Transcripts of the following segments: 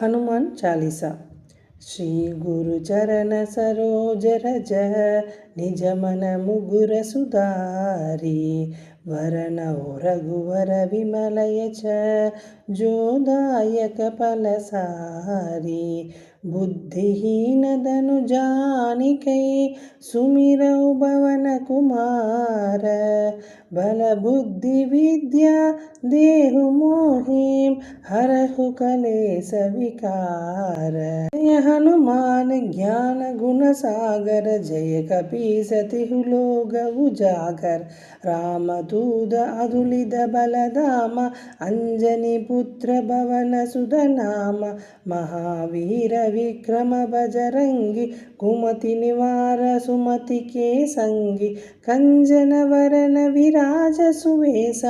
हनुमान चालीसा। श्री गुरु चरण सरोज रज निज मन मुगुर सुधारी वरनौ रघुवर विमल यच जोदायक फलसारी बुद्धिहीन दनु जानिकै सुमिरौ भवन कुमार बल बुद्धि विद्या देहु मोहिं हरहु कलेस विकार। जय हनुमान ज्ञान गुण सागर जय कपीस तिहु लोक उजागर रामदूत अतुलित बलधाम अंजनी पुत्र भवन सुत नाम महावीर विक्रम बजरंगी कुमति निवार सुमति के संगी कंचन वरन विराज सुवेश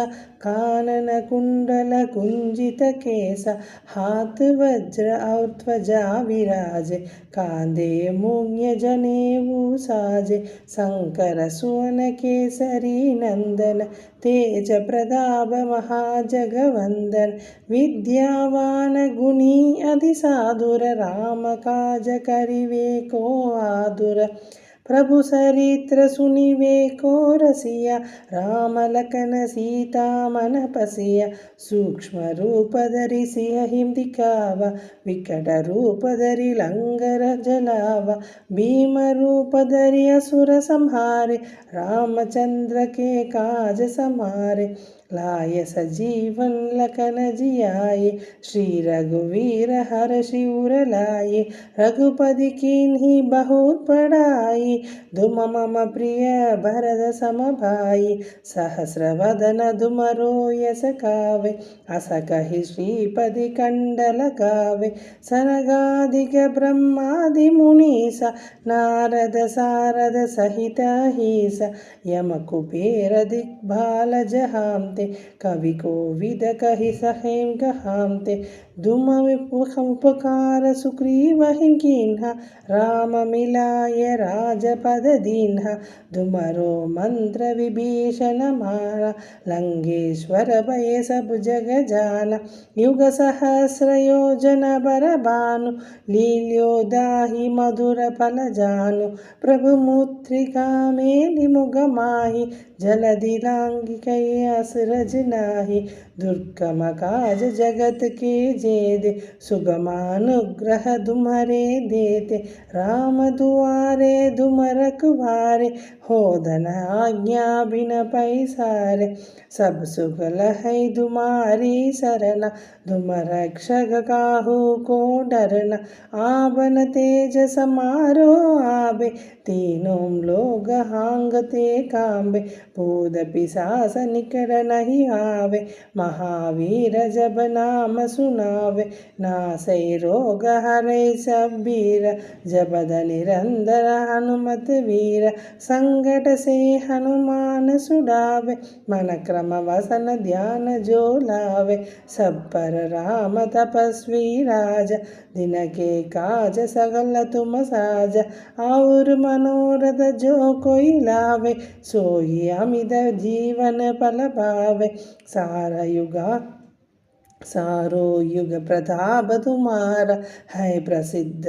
कानन कुंडल कुंजित केस हाथ वज्र और ध्वजा विराज कांधे मूंज जनेऊ साजे शंकर सुवन केसरी नंदन तेज प्रताप महाजगवंदन विद्यावान गुणी अति साधुर राम काज करिवे को आदुर प्रभु चरित्र सुनिवे को रसिया राम लखन सीता मन पसिया सूक्ष्म रूप धरि सिंह दिखावा विकट रूप धरि लंगर जलावा भीम रूप धरि असुर संहारे रामचंद्र के काज समारे लाय सजीवन लखन जियाए श्री रघुवीर हर शिवर लाए रघुपति कीन्ही बहुत बड़ाई धुम मम प्रिय भरत सम भाई सहस्र वदन धुम रोयस कावे अस कहि श्रीपति कंडल गावे सनगादिक ब्रह्मादि मुनीसा नारद सारद सहित हीस यम कुबेर दिग्बाल जहांते कवि कोविद कहि सहेम कहामते दुम उपकार सुग्रीव कीन्हा राम मिलाय राजपद दीन्हा दुमरो मंत्र विभीषण माना लंकेश्वर भय सब जग जाना युग सहस्र योजन बर भानु लील्यो दाहि मधुर फल जानु प्रभु मुद्रिका मेलि मुग माहि जलधि लांघिकै असरज नाही दुर्गम काज जगत के जेदे सुगमानुग्रह तुम्हारे देते राम दुआरे तुम रखवारे होदन आज्ञा बिन पैसारे सब सुख लहै तुम्हारी सरना तुम रक्षक काहू को डरना आवन तेज समारो आबे तीनों लोग हांगते कांबे भूत पिशाच निकट नहीं आवे महावीर जब नाम सुनावे नासै रोग हरै सब वीर जपद निरंतर हनुमत वीर संकट से हनुमान छुड़ावे मन क्रम वसन ध्यान जो लावे सब पर राम तपस्वी राजा दिन के काज सकल तुम साजा और मनोरथ जो कोई लावे सोई अमित जीवन फल पावे सारो युग प्रताप तुम्हारा है प्रसिद्ध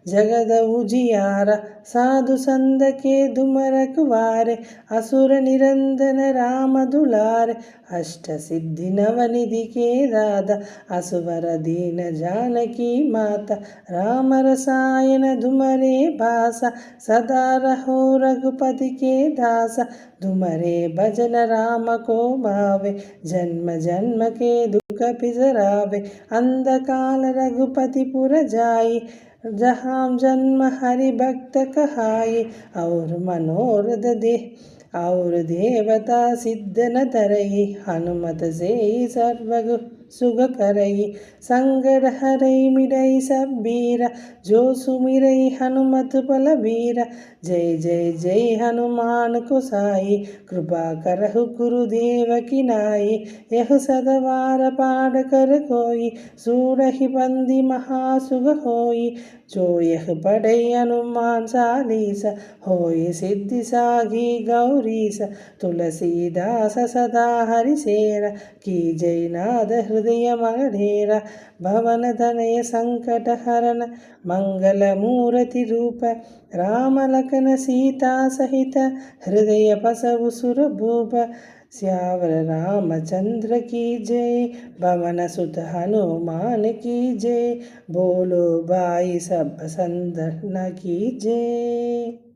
जगद उजियारा साधु संत के तुम रखवारे असुर निरंजन राम दुलारे अष्ट सिद्धि नवनिधि के दादा असुवर दीन जानकी माता राम रसायन तुमरे भाषा सदा रहो रघुपति के दासा तुमरे भजन राम को भावे जन्म जन्म के दुख बिसरावे अंधकाल रघुपति पुर जाई जहाँ जन्म हरि भक्त कहाई और मनोरथ दे और देवता सिद्ध न तरई हनुमत से सर्व सुख करई संकट हरई मिटई सब बीरा जो सुमिरई हनुमत बल बीरा जय जय जय हनुमान गोसाई कृपा करहु गुरुदेव की नाई यह सदवार पाठ कर कोई सूरहि बंदी महासुख होई जो यह पढ़े हनुमान चालीसा होय सिद्धि सागी गौरीसा तुलसीदास सदा हरिसेरा की जय नाद हृदय हृदय मगधेरा भवन तनय संकट हरण मंगलमूर्ति रूप राम लखन सीता सहित हृदय बसहु सुर भूप श्यावर रामचंद्र की जय पवन सुत हनुमान की जय बोलो भाई सब संतन की जय।